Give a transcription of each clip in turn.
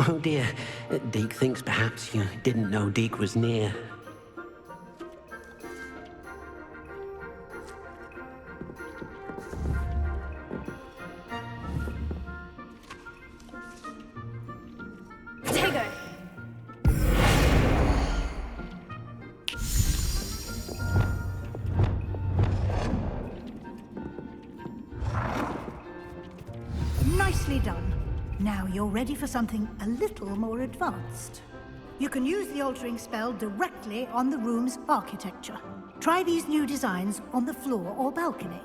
Oh dear, Deke thinks perhaps you didn't know Deke was near. Nicely done. Now you're ready for something a little more advanced. You can use the altering spell directly on the room's architecture. Try these new designs on the floor or balcony.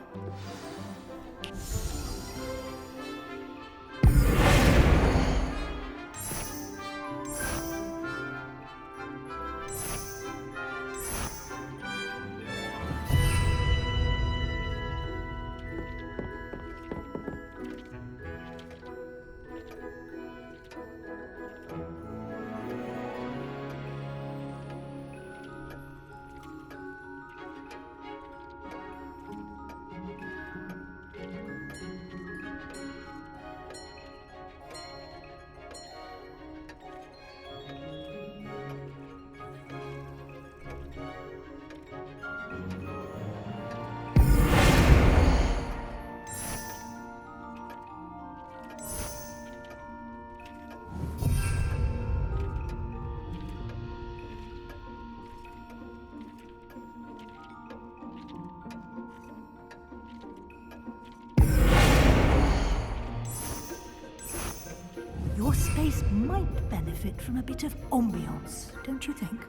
Your space might benefit from a bit of ambiance, don't you think?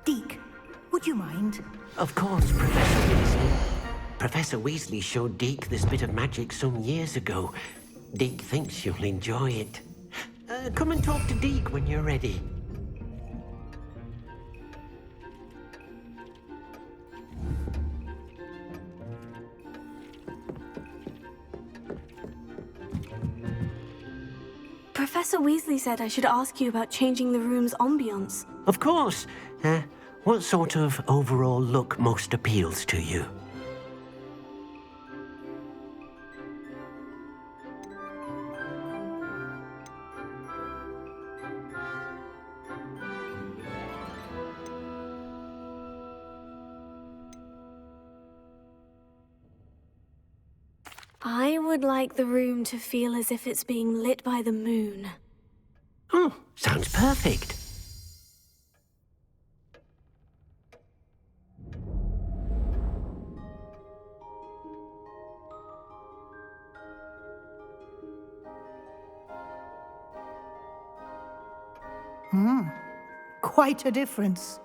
Deke, would you mind? Of course, Professor Weasley. Professor Weasley showed Deke this bit of magic some years ago. Deke thinks you'll enjoy it. Come and talk to Deke when you're ready. Professor Weasley said I should ask you about changing the room's ambiance. Of course. What sort of overall look most appeals to you? I would like the room to feel as if it's being lit by the moon. Oh, sounds perfect. Quite a difference.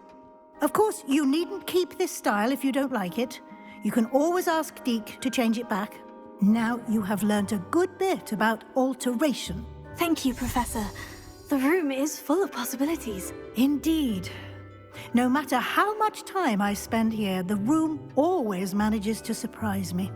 Of course, you needn't keep this style if you don't like it. You can always ask Deke to change it back. Now you have learned a good bit about alteration. Thank you, Professor. The room is full of possibilities. Indeed. No matter how much time I spend here, the room always manages to surprise me.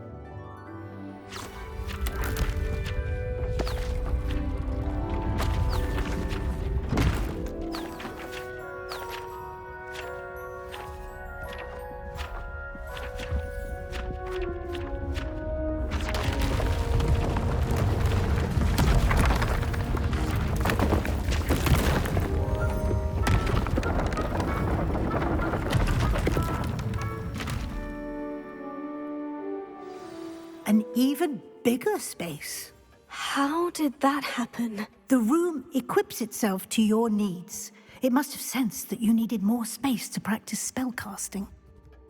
An even bigger space. How did that happen? The room equips itself to your needs. It must have sensed that you needed more space to practice spellcasting.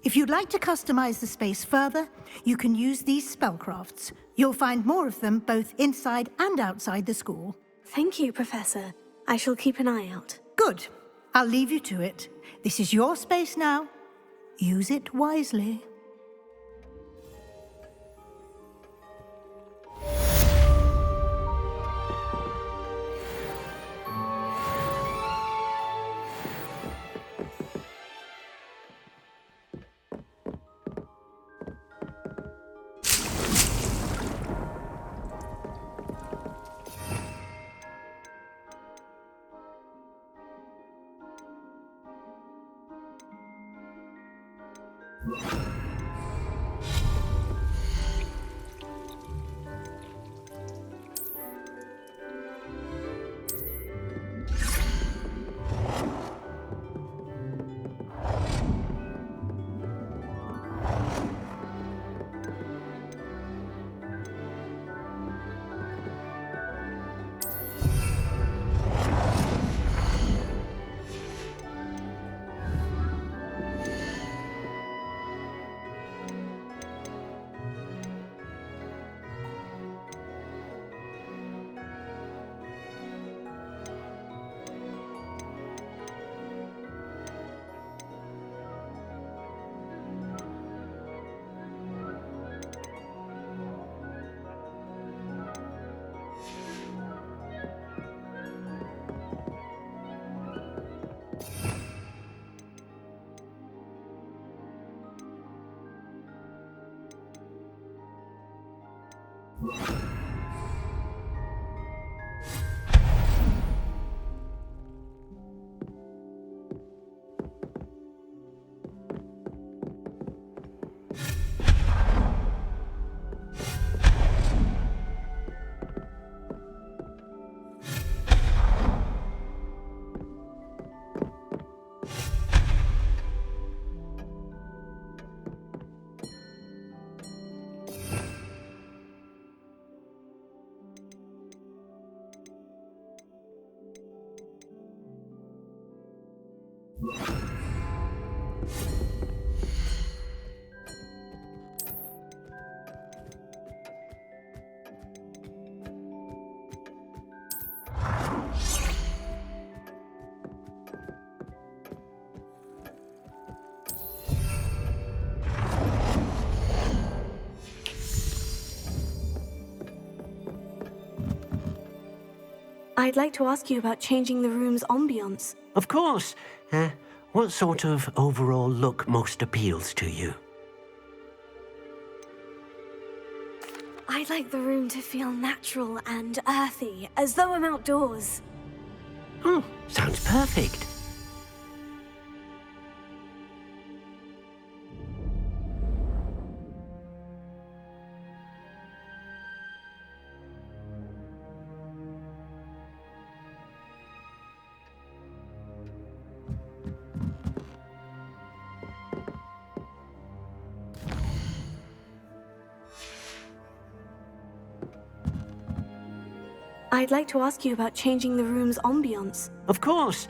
If you'd like to customize the space further, you can use these spellcrafts. You'll find more of them both inside and outside the school. Thank you, Professor. I shall keep an eye out. Good. I'll leave you to it. This is your space now. Use it wisely. I'd like to ask you about changing the room's ambiance. Of course. What sort of overall look most appeals to you? I'd like the room to feel natural and earthy, as though I'm outdoors. Oh, sounds perfect. I'd like to ask you about changing the room's ambiance. Of course.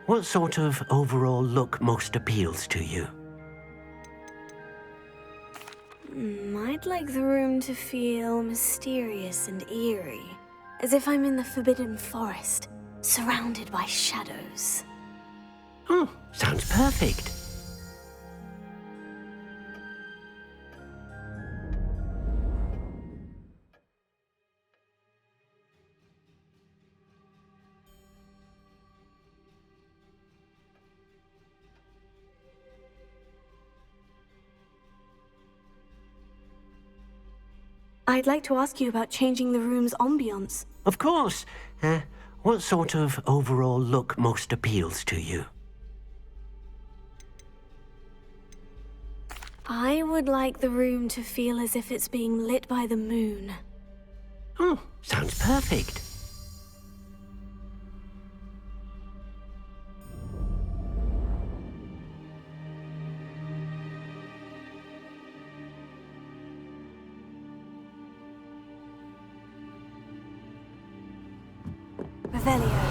What sort of overall look most appeals to you? I'd like the room to feel mysterious and eerie, as if I'm in the Forbidden Forest, surrounded by shadows. Oh, sounds perfect. I'd like to ask you about changing the room's ambiance. Of course. What sort of overall look most appeals to you? I would like the room to feel as if it's being lit by the moon. Oh, sounds perfect. Revelio.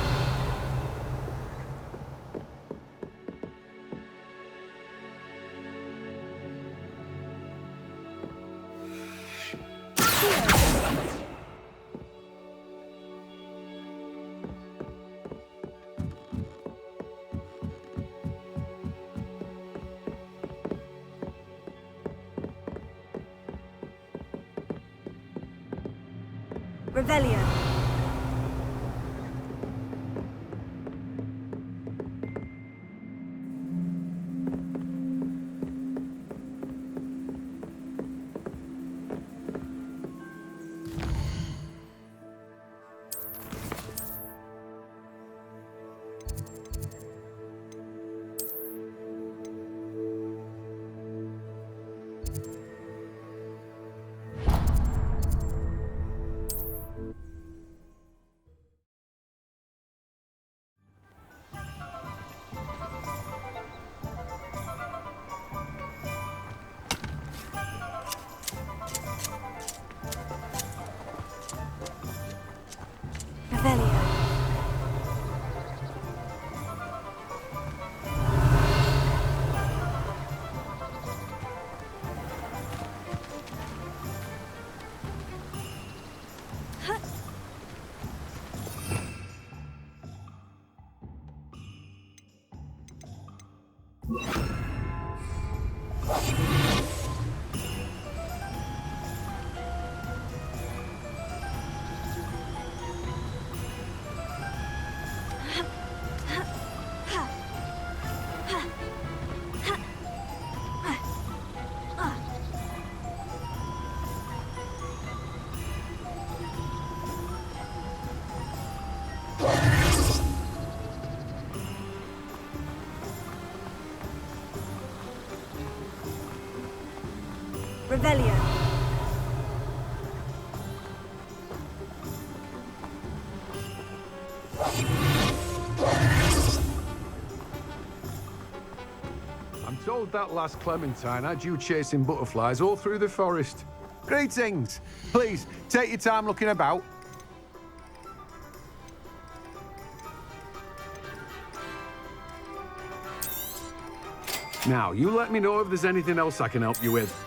Revelio. Revelio. I'm told that last Clementine had you chasing butterflies all through the forest. Greetings. Please, take your time looking about. Now, you let me know if there's anything else I can help you with.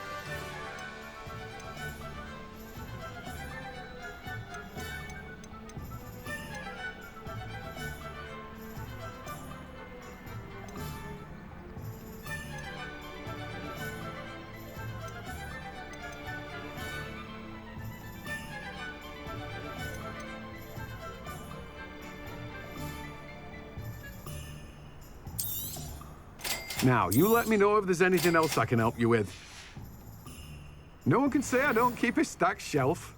Now, you let me know if there's anything else I can help you with. No one can say I don't keep a stacked shelf.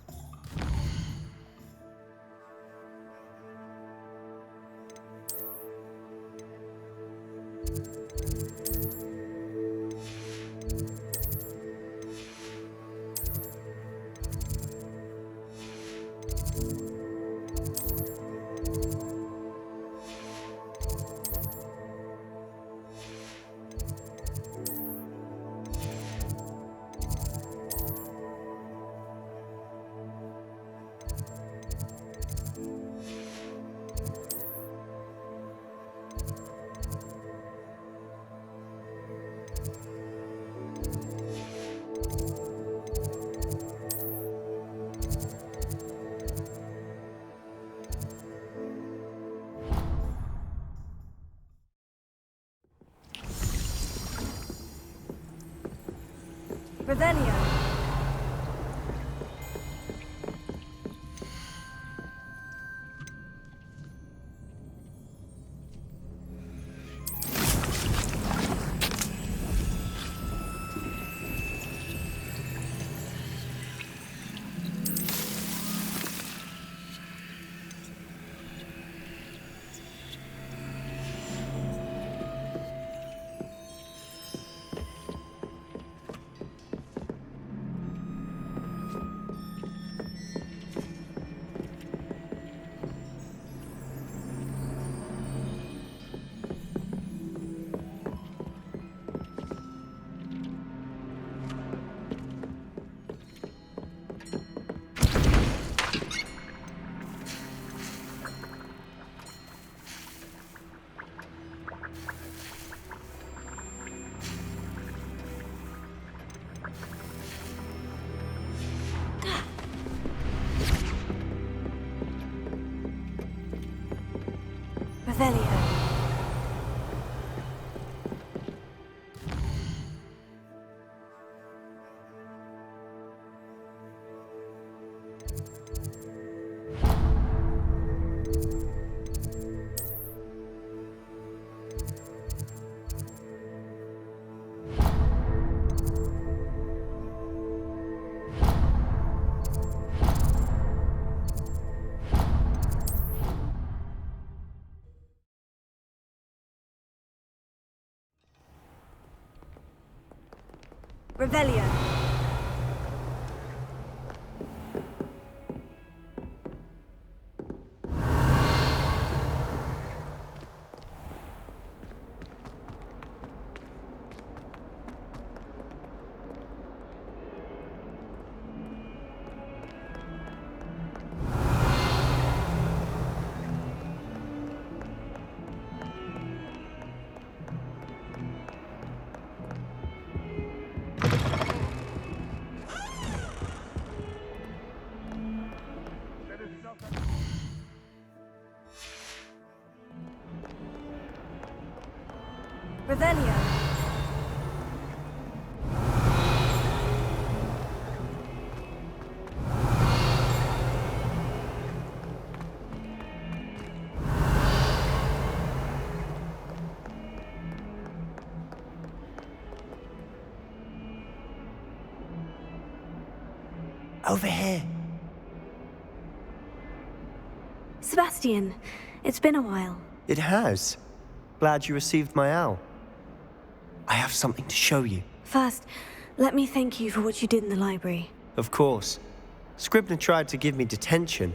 Revelio. Revelio. Revelio. Revelio. Over here. Sebastian, it's been a while. It has. Glad you received my owl. I have something to show you. First, Let me thank you for what you did in the library. Of course. Scribner tried to give me detention,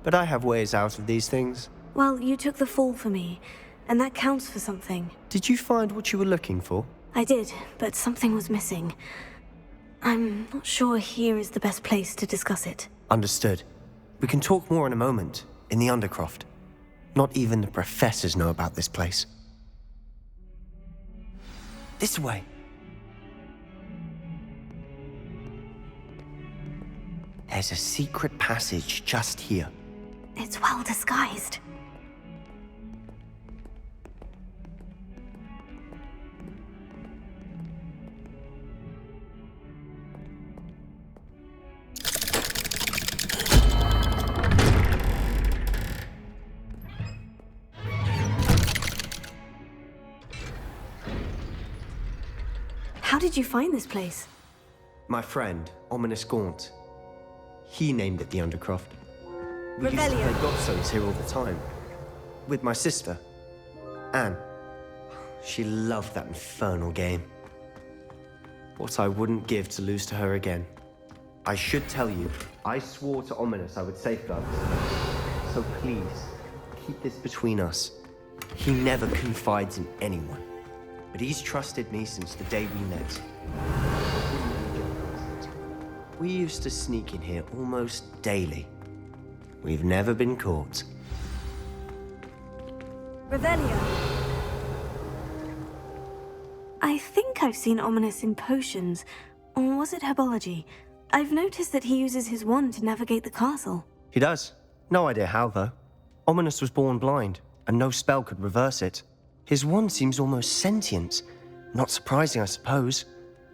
but I have ways out of these things. Well, you took the fall for me, and that counts for something. Did you find what you were looking for? I did, but something was missing. I'm not sure here is the best place to discuss it. Understood. We can talk more in a moment, in the Undercroft. Not even the professors know about this place. This way. There's a secret passage just here. It's well disguised. How did you find this place? My friend, Ominous Gaunt. He named it the Undercroft. We used to Revelio. play gobstones here all the time. With my sister, Anne. She loved that infernal game. What I wouldn't give to lose to her again. I should tell you, I swore to Ominous I would safeguard this. So please, keep this between us. He never confides in anyone. But he's trusted me since the day we met. We used to sneak in here almost daily. We've never been caught. Revelio. I think I've seen Ominous in potions. Or was it herbology? I've noticed that he uses his wand to navigate the castle. He does. No idea how, though. Ominous was born blind, and no spell could reverse it. His wand seems almost sentient. Not surprising, I suppose.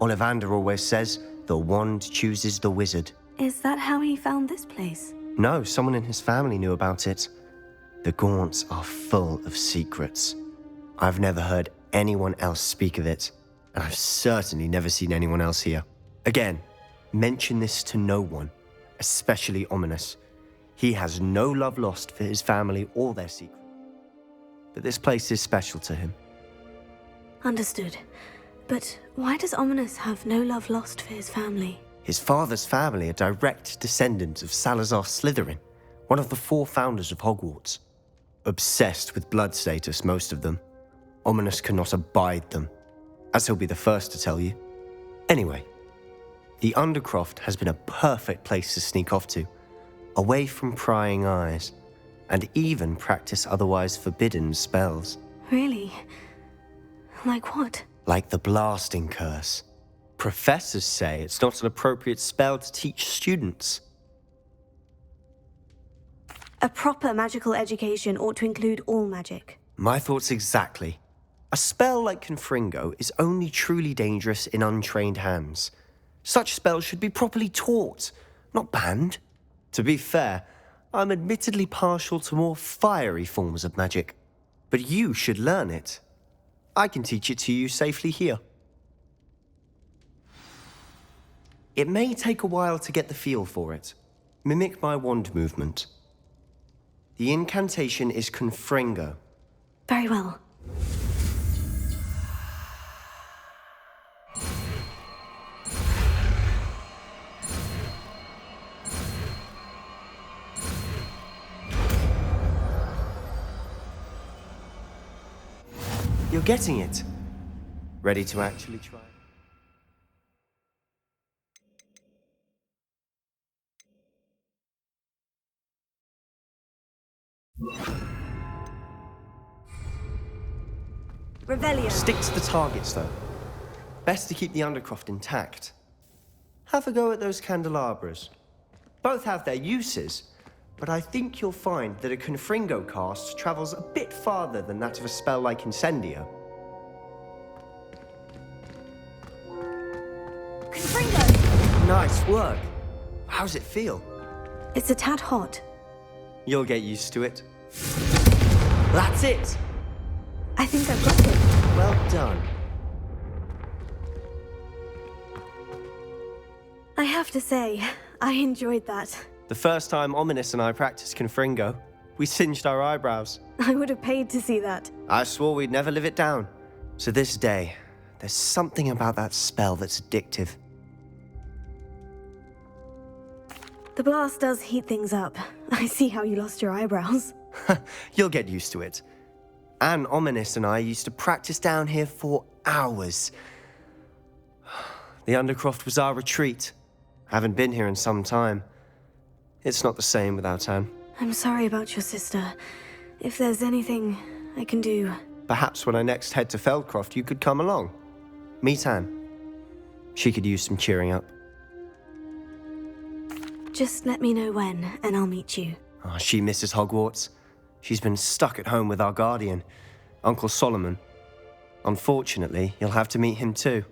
Ollivander always says, the wand chooses the wizard. Is that how he found this place? No, someone in his family knew about it. The Gaunts are full of secrets. I've never heard anyone else speak of it, and I've certainly never seen anyone else here. Again, mention this to no one, especially Ominous. He has no love lost for his family or their secret. But this place is special to him. Understood. But why does Ominous have no love lost for his family? His father's family are direct descendants of Salazar Slytherin, one of the 4 founders of Hogwarts. Obsessed with blood status, most of them. Ominous cannot abide them, as he'll be the first to tell you. Anyway, the Undercroft has been a perfect place to sneak off to, away from prying eyes, and even practice otherwise forbidden spells. Really? Like what? Like the blasting curse. Professors say it's not an appropriate spell to teach students. A proper magical education ought to include all magic. My thoughts exactly. A spell like Confringo is only truly dangerous in untrained hands. Such spells should be properly taught, not banned. To be fair, I'm admittedly partial to more fiery forms of magic. But you should learn it. I can teach it to you safely here. It may take a while to get the feel for it. Mimic my wand movement. The incantation is Confringo. Very well. You're getting it. Ready to actually try? Revelio. Stick to the targets, though. Best to keep the Undercroft intact. Have a go at those candelabras. Both have their uses, but I think you'll find that a Confringo cast travels a bit farther than that of a spell like Incendio. Confringo! Nice work. How's it feel? It's a tad hot. You'll get used to it. That's it! I think I've got it. Well done. I have to say, I enjoyed that. The first time Ominous and I practiced Confringo, we singed our eyebrows. I would have paid to see that. I swore we'd never live it down. To this day, There's something about that spell that's addictive. The blast does heat things up. I see how you lost your eyebrows. You'll get used to it. Anne, Ominous, and I used to practice down here for hours. The Undercroft was our retreat. Haven't been here in some time. It's not the same without Anne. I'm sorry about your sister. If there's anything I can do... Perhaps when I next head to Feldcroft, you could come along. Meet Anne. She could use some cheering up. Just let me know when, and I'll meet you. Oh, she misses Hogwarts. She's been stuck at home with our guardian, Uncle Solomon. Unfortunately, you'll have to meet him too.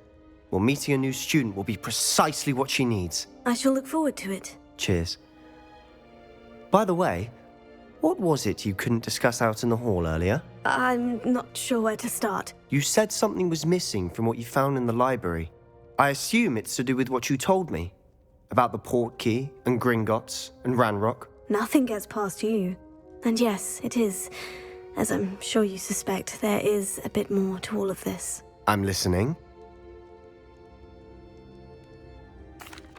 Well, meeting a new student will be precisely what she needs. I shall look forward to it. Cheers. By the way, what was it you couldn't discuss out in the hall earlier? I'm not sure where to start. You said something was missing from what you found in the library. I assume it's to do with what you told me. About the Portkey, and Gringotts, and Ranrock. Nothing gets past you. And yes, it is. As I'm sure you suspect, there is a bit more to all of this. I'm listening.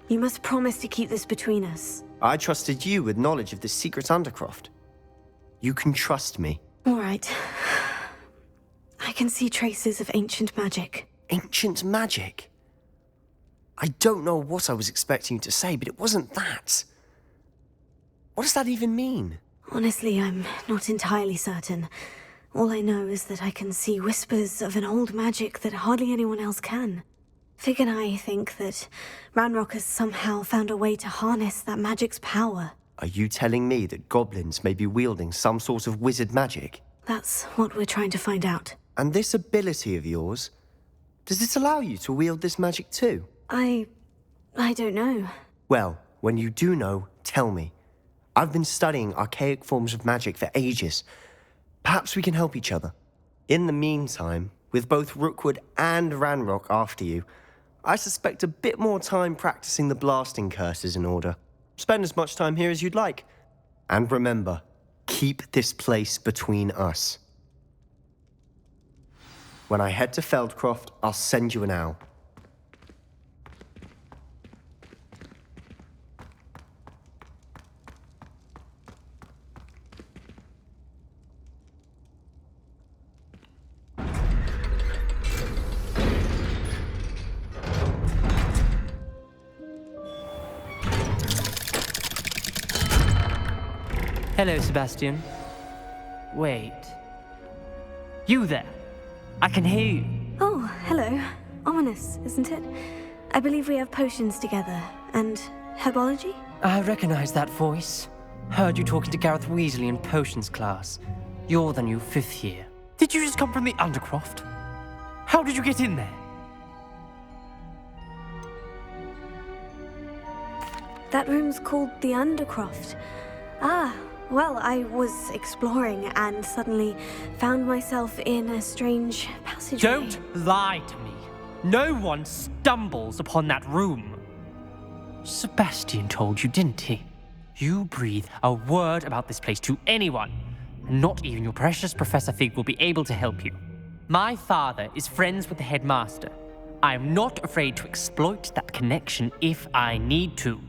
You must promise to keep this between us. I trusted you with knowledge of the secret Undercroft. You can trust me. All right. I can see traces of ancient magic. Ancient magic? I don't know what I was expecting you to say, but it wasn't that. What does that even mean? Honestly, I'm not entirely certain. All I know is that I can see whispers of an old magic that hardly anyone else can. Fig and I think that Ranrock has somehow found a way to harness that magic's power. Are you telling me that goblins may be wielding some sort of wizard magic? That's what we're trying to find out. And this ability of yours, does it allow you to wield this magic too? I don't know. Well, when you do know, tell me. I've been studying archaic forms of magic for ages. Perhaps we can help each other. In the meantime, with both Rookwood and Ranrock after you, I suspect a bit more time practicing the blasting curses in order. Spend as much time here as you'd like. And remember, keep this place between us. When I head to Feldcroft, I'll send you an owl. Hello, Sebastian. Wait. You there? I can hear you. Oh, hello. Ominous, isn't it? I believe we have potions together. And herbology? I recognize that voice. Heard you talking to Gareth Weasley in potions class. You're the new 5th year. Did you just come from the Undercroft? How did you get in there? That room's called the Undercroft. Ah, well, I was exploring and suddenly found myself in a strange passageway. Don't lie to me. No one stumbles upon that room. Sebastian told you, didn't he? You breathe a word about this place to anyone, and not even your precious Professor Fig will be able to help you. My father is friends with the headmaster. I am not afraid to exploit that connection if I need to.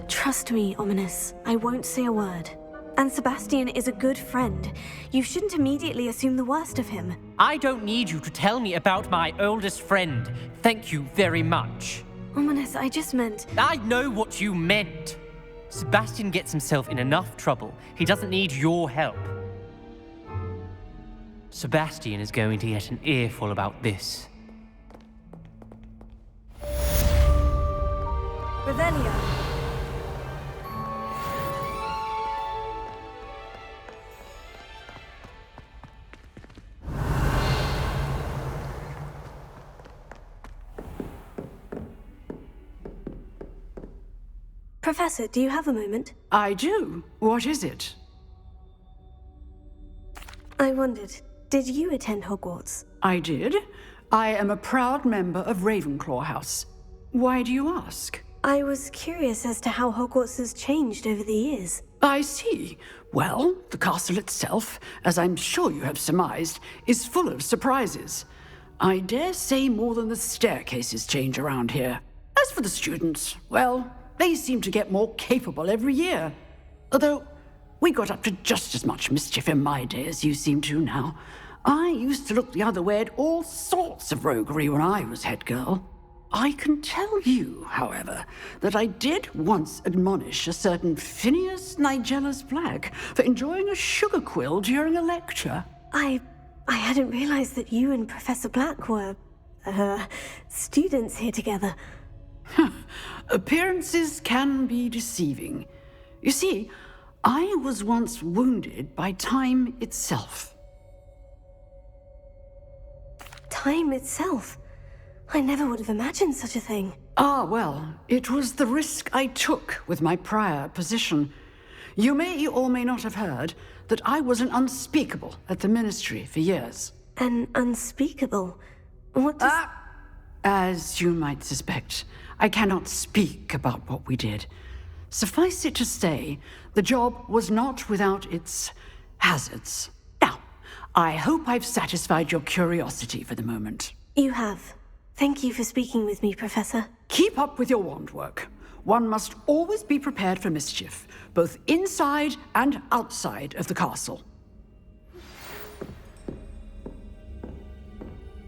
Trust me, Ominous. I won't say a word. And Sebastian is a good friend. You shouldn't immediately assume the worst of him. I don't need you to tell me about my oldest friend. Thank you very much. Ominous, I just meant... I know what you meant. Sebastian gets himself in enough trouble. He doesn't need your help. Sebastian is going to get an earful about this. Revelio. Professor, do you have a moment? I do. What is it? I wondered, did you attend Hogwarts? I did. I am a proud member of Ravenclaw House. Why do you ask? I was curious as to how Hogwarts has changed over the years. I see. Well, the castle itself, as I'm sure you have surmised, is full of surprises. I dare say more than the staircases change around here. As for the students, well, they seem to get more capable every year. Although, we got up to just as much mischief in my day as you seem to now. I used to look the other way at all sorts of roguery when I was head girl. I can tell you, however, that I did once admonish a certain Phineas Nigellus Black for enjoying a sugar quill during a lecture. I hadn't realized that you and Professor Black were, students here together. Appearances can be deceiving. You see, I was once wounded by time itself. Time itself? I never would have imagined such a thing. Ah, well, it was the risk I took with my prior position. You may or may not have heard that I was an unspeakable at the Ministry for years. An unspeakable? What does... As you might suspect, I cannot speak about what we did. Suffice it to say, the job was not without its hazards. Now, I hope I've satisfied your curiosity for the moment. You have. Thank you for speaking with me, Professor. Keep up with your wand work. One must always be prepared for mischief, both inside and outside of the castle.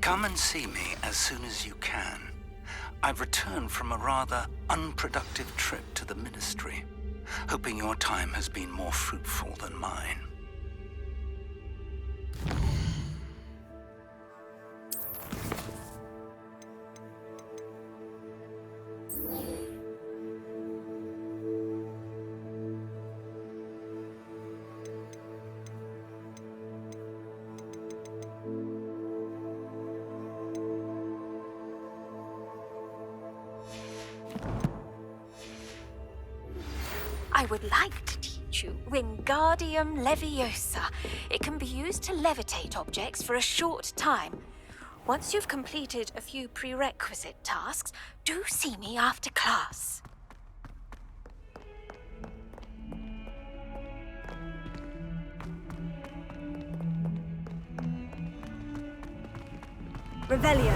Come and see me as soon as you can. I've returned from a rather unproductive trip to the Ministry, hoping your time has been more fruitful than mine. I would like to teach you Wingardium Leviosa. It can be used to levitate objects for a short time. Once you've completed a few prerequisite tasks, do see me after class. Revelio.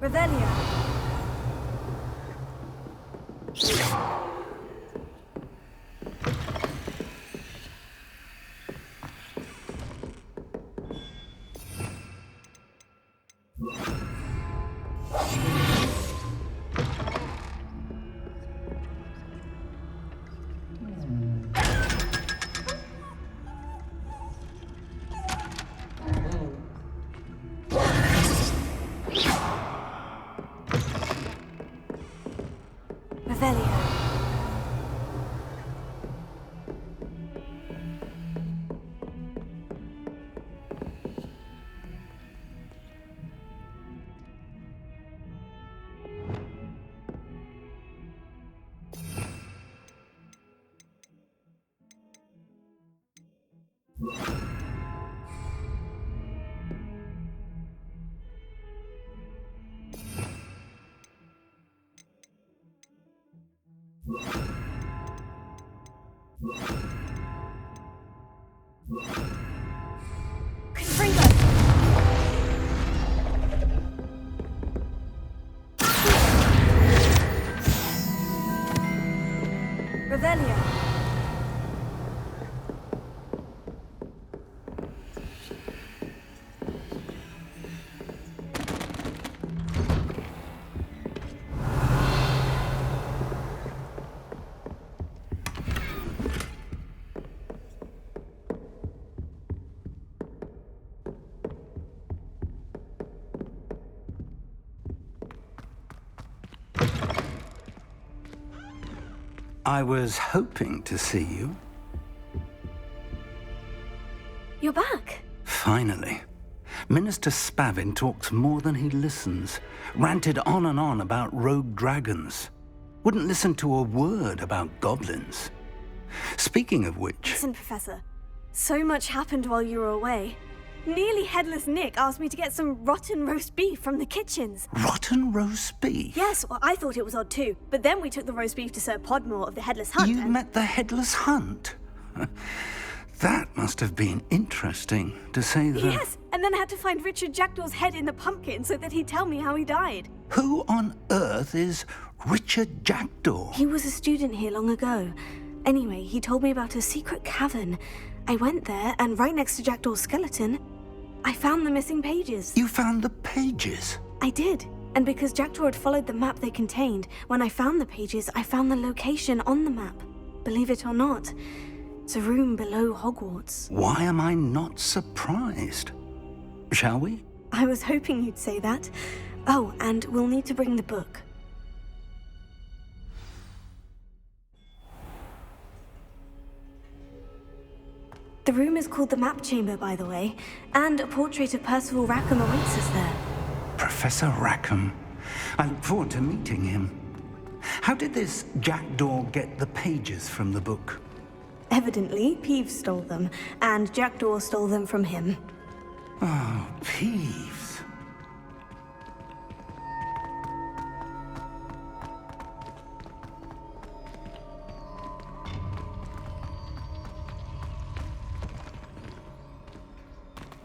Revelio. Revelio. I was hoping to see you. You're back. Finally. Minister Spavin talks more than he listens. Ranted on and on about rogue dragons. Wouldn't listen to a word about goblins. Speaking of which... Listen, Professor. So much happened while you were away. Nearly Headless Nick asked me to get some rotten roast beef from the kitchens. Rotten roast beef? Yes, well, I thought it was odd too. But then we took the roast beef to Sir Podmore of the Headless Hunt. You met the Headless Hunt? That must have been interesting, to say the... Yes, and then I had to find Richard Jackdaw's head in the pumpkin so that he'd tell me how he died. Who on earth is Richard Jackdaw? He was a student here long ago. Anyway, he told me about a secret cavern. I went there, and right next to Jackdaw's skeleton, I found the missing pages. You found the pages? I did. And because Jackdaw had followed the map they contained, when I found the pages, I found the location on the map. Believe it or not, it's a room below Hogwarts. Why am I not surprised? Shall we? I was hoping you'd say that. Oh, and we'll need to bring the book. The room is called the Map Chamber, by the way, and a portrait of Percival Rackham awaits us there. Professor Rackham. I look forward to meeting him. How did this Jackdaw get the pages from the book? Evidently, Peeves stole them, and Jackdaw stole them from him. Oh, Peeves.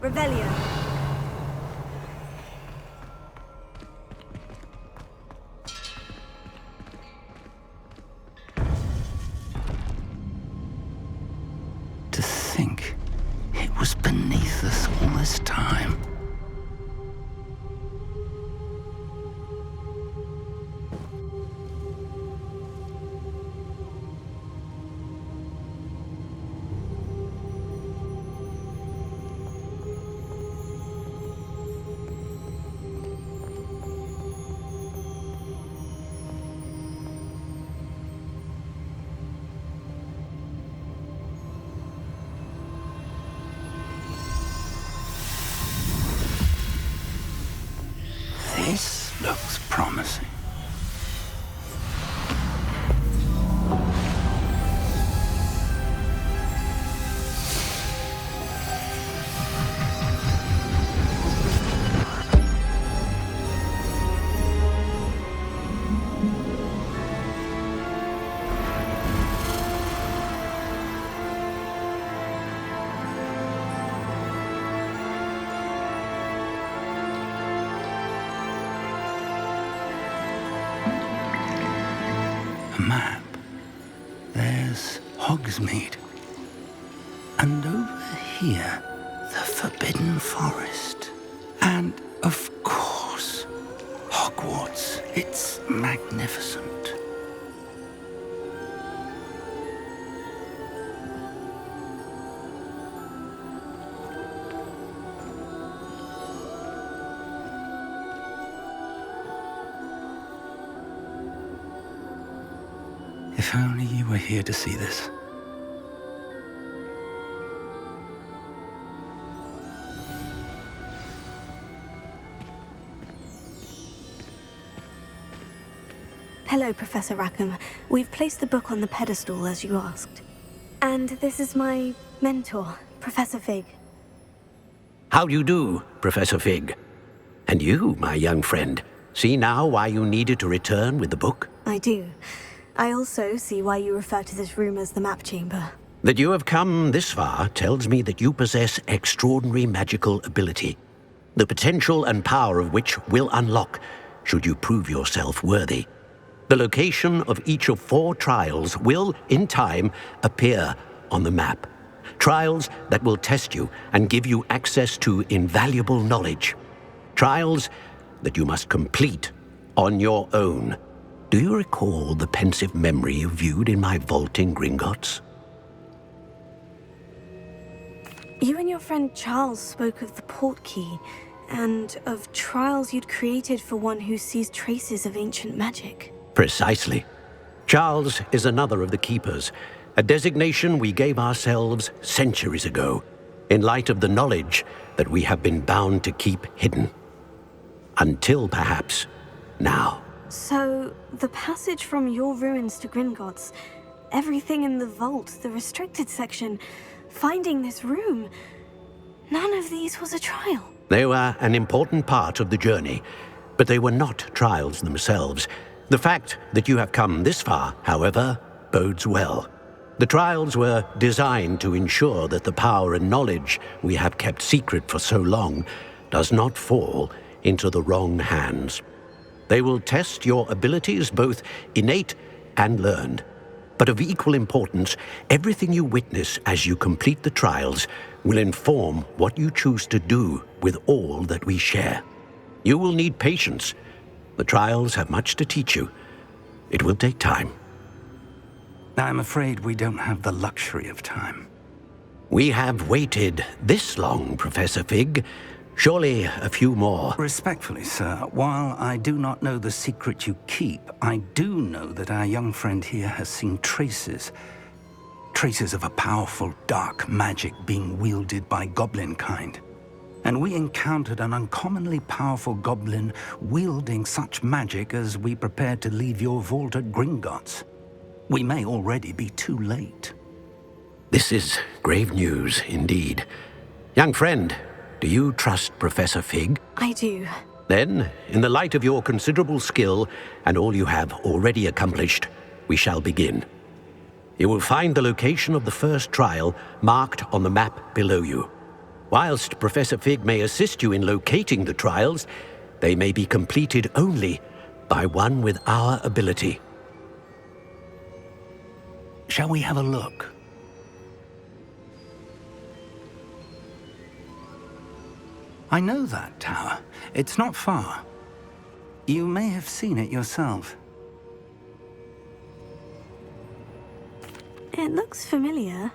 Revelio. To think it was beneath us all this time. This looks promising. A map. There's Hogsmeade. And over here, the Forbidden Forest. And, of course, Hogwarts. It's magnificent. If only you were here to see this. Hello, Professor Rackham. We've placed the book on the pedestal, as you asked. And this is my mentor, Professor Fig. How do you do, Professor Fig? And you, my young friend, see now why you needed to return with the book? I do. I also see why you refer to this room as the Map Chamber. That you have come this far tells me that you possess extraordinary magical ability, the potential and power of which will unlock should you prove yourself worthy. The location of each of 4 trials will, in time, appear on the map. Trials that will test you and give you access to invaluable knowledge. Trials that you must complete on your own. Do you recall the pensive memory you viewed in my vault in Gringotts? You and your friend Charles spoke of the portkey, and of trials you'd created for one who sees traces of ancient magic. Precisely. Charles is another of the Keepers, a designation we gave ourselves centuries ago, in light of the knowledge that we have been bound to keep hidden. Until perhaps now. So, the passage from your ruins to Gringotts, everything in the vault, the restricted section, finding this room, none of these was a trial. They were an important part of the journey, but they were not trials themselves. The fact that you have come this far, however, bodes well. The trials were designed to ensure that the power and knowledge we have kept secret for so long does not fall into the wrong hands. They will test your abilities, both innate and learned. But of equal importance, everything you witness as you complete the trials will inform what you choose to do with all that we share. You will need patience. The trials have much to teach you. It will take time. I'm afraid we don't have the luxury of time. We have waited this long, Professor Fig. Surely a few more. Respectfully, sir, while I do not know the secret you keep, I do know that our young friend here has seen traces of a powerful dark magic being wielded by goblin kind. And we encountered an uncommonly powerful goblin wielding such magic as we prepared to leave your vault at Gringotts. We may already be too late. This is grave news indeed. Young friend, do you trust Professor Fig? I do. Then, in the light of your considerable skill and all you have already accomplished, we shall begin. You will find the location of the first trial marked on the map below you. Whilst Professor Fig may assist you in locating the trials, they may be completed only by one with our ability. Shall we have a look? I know that tower. It's not far. You may have seen it yourself. It looks familiar.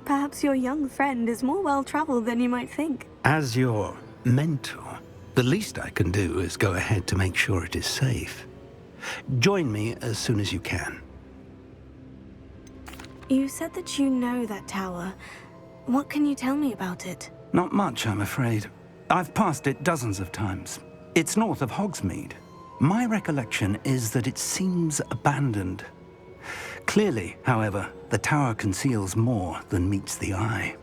Perhaps your young friend is more well-traveled than you might think. As your mentor, the least I can do is go ahead to make sure it is safe. Join me as soon as you can. You said that you know that tower. What can you tell me about it? Not much, I'm afraid. I've passed it dozens of times. It's north of Hogsmeade. My recollection is that it seems abandoned. Clearly, however, the tower conceals more than meets the eye.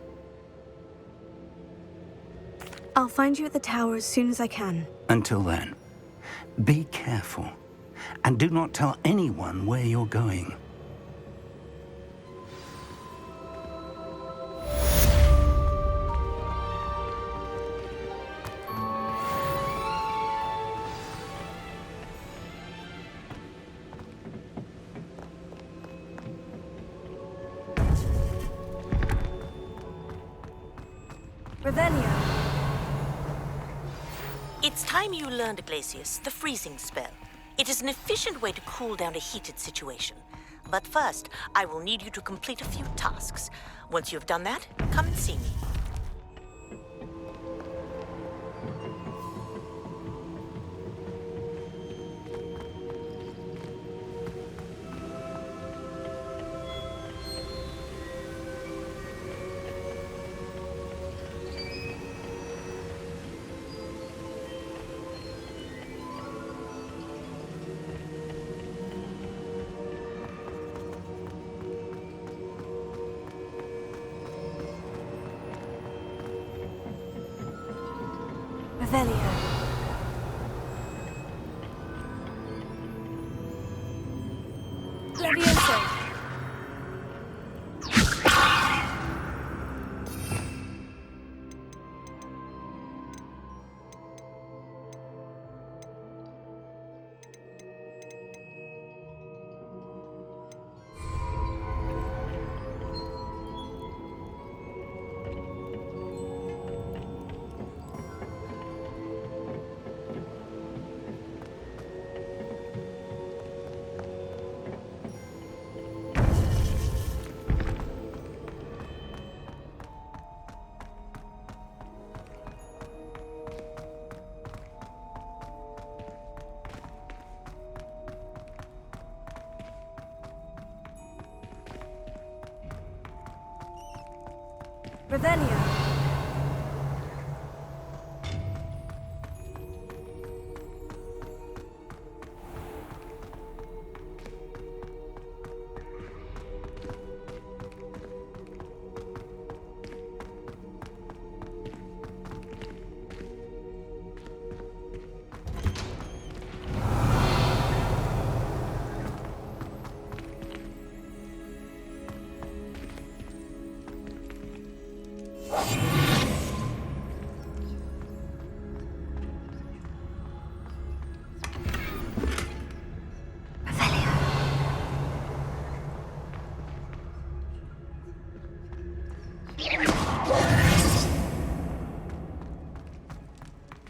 I'll find you at the tower as soon as I can. Until then, be careful, and do not tell anyone where you're going. It's time you learned, Glacius, the freezing spell. It is an efficient way to cool down a heated situation. But first, I will need you to complete a few tasks. Once you have done that, come and see me. Revelio. Levioso. Revelio.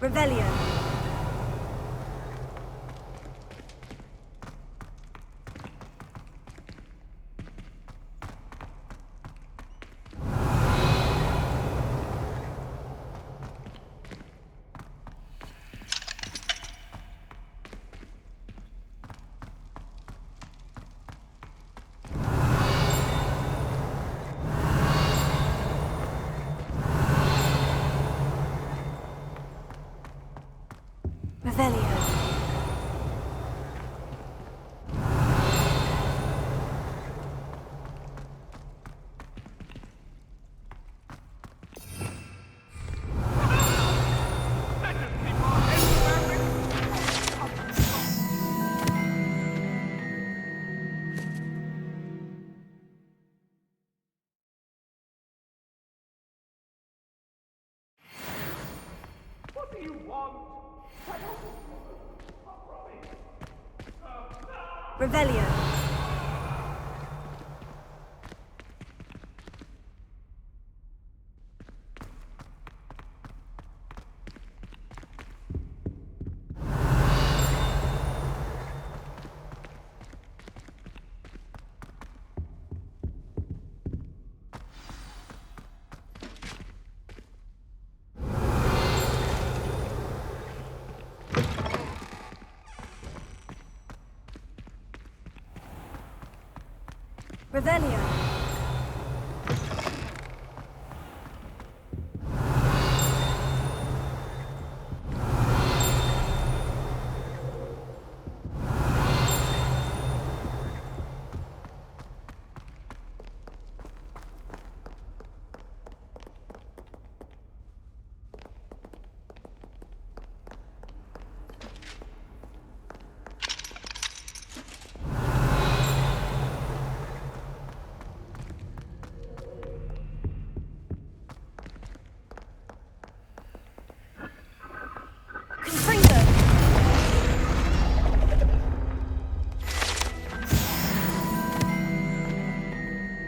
Revelio. Revelio. Revelio. Revelio.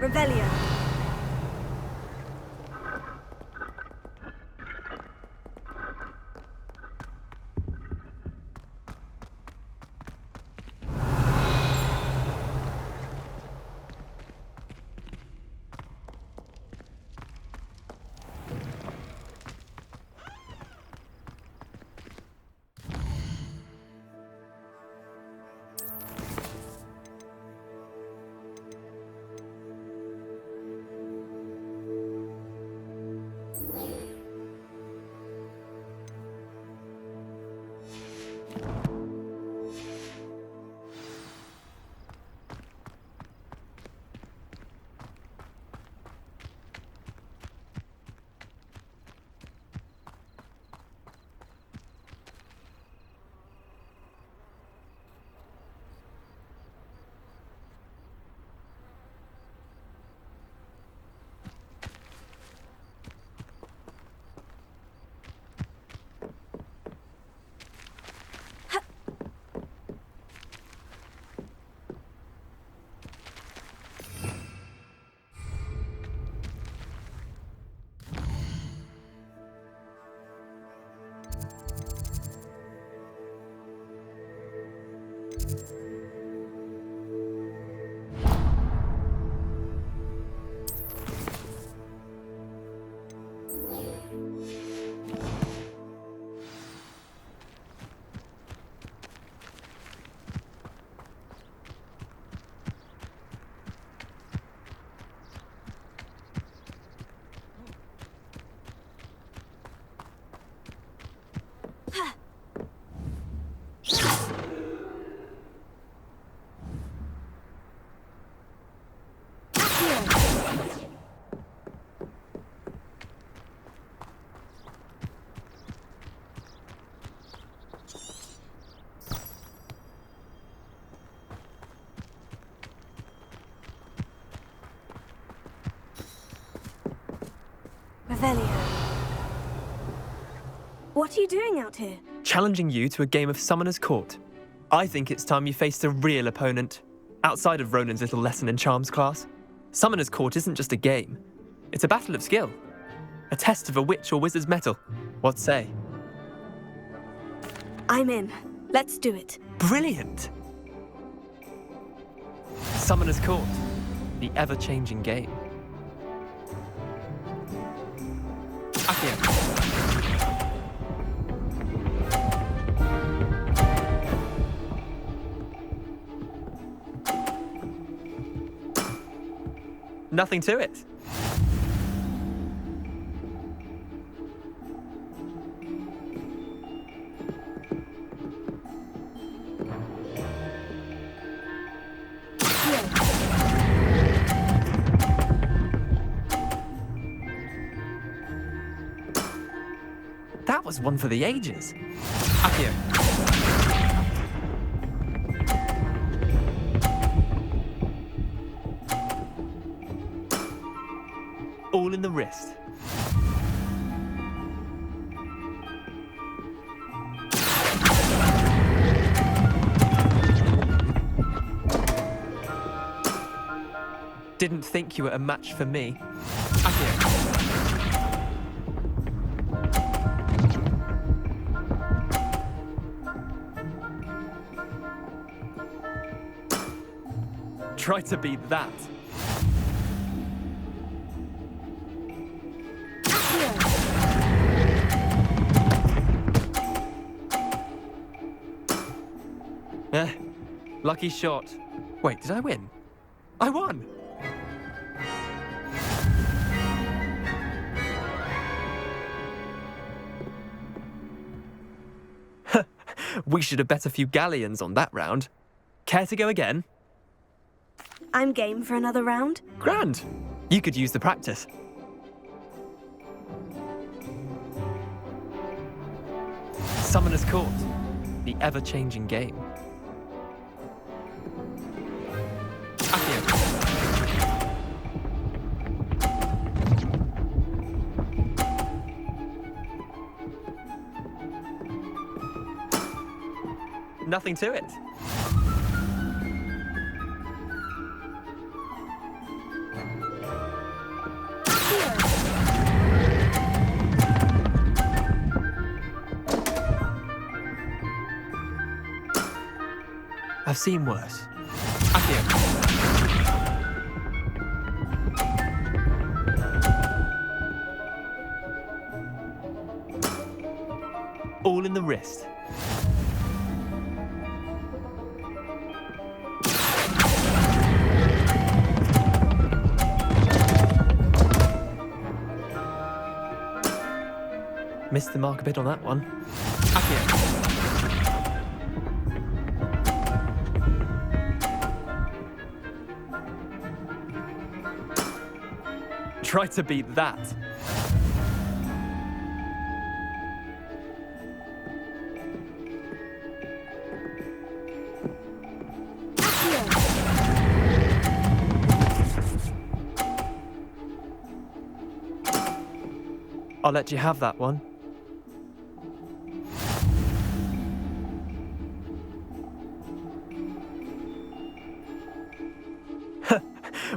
Revelio. What are you doing out here? Challenging you to a game of Summoner's Court. I think it's time you faced a real opponent, outside of Ronan's little lesson in charms class. Summoner's Court isn't just a game. It's a battle of skill. A test of a witch or wizard's mettle. What say? I'm in. Let's do it. Brilliant! Summoner's Court. The ever-changing game. Accio. Nothing to it. That was one for the ages. Accio. All in the wrist. Didn't think you were a match for me. Accio. Try to beat that. Lucky shot. Wait, did I win? I won! We should have bet a few galleons on that round. Care to go again? I'm game for another round. Grand! You could use the practice. Summoner's Court. The ever-changing game. Accio. Nothing to it. I've seen worse. Accio. All in the wrist. Missed the mark a bit on that one. Accio. Try to beat that. I'll let you have that one.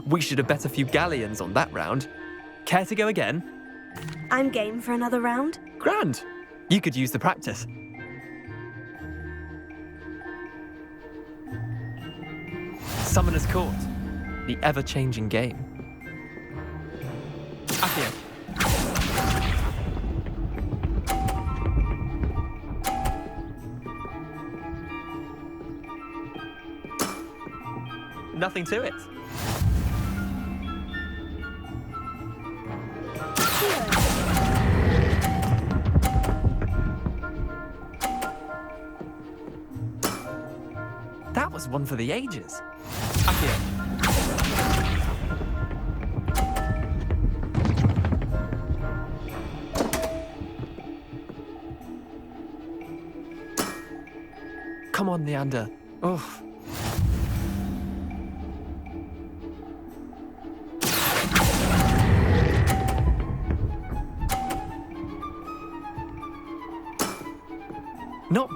We should have bet a few galleons on that round. Care to go again? I'm game for another round. Grand! You could use the practice. Summoner's Court. The ever-changing game. Accio. Nothing to it. That was one for the ages. Accio. Come on, Neander. Oh.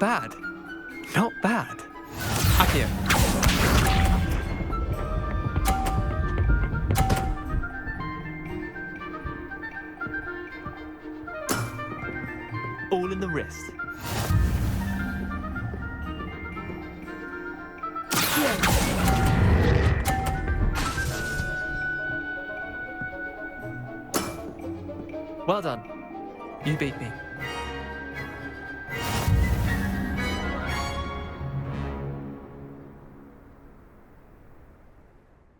bad. Not bad. Accio. All in the wrist. Well done. You beat me.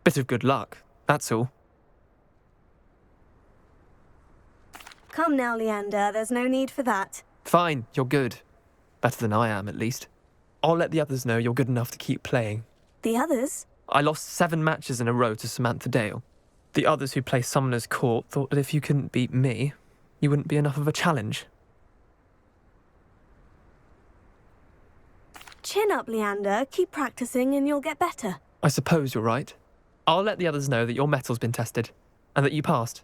Bit of good luck, that's all. Come now, Leander, there's no need for that. Fine, you're good. Better than I am, at least. I'll let the others know you're good enough to keep playing. The others? I lost 7 matches in a row to Samantha Dale. The others who play Summoner's Court thought that if you couldn't beat me, you wouldn't be enough of a challenge. Chin up, Leander. Keep practicing and you'll get better. I suppose you're right. I'll let the others know that your metal's been tested, and that you passed.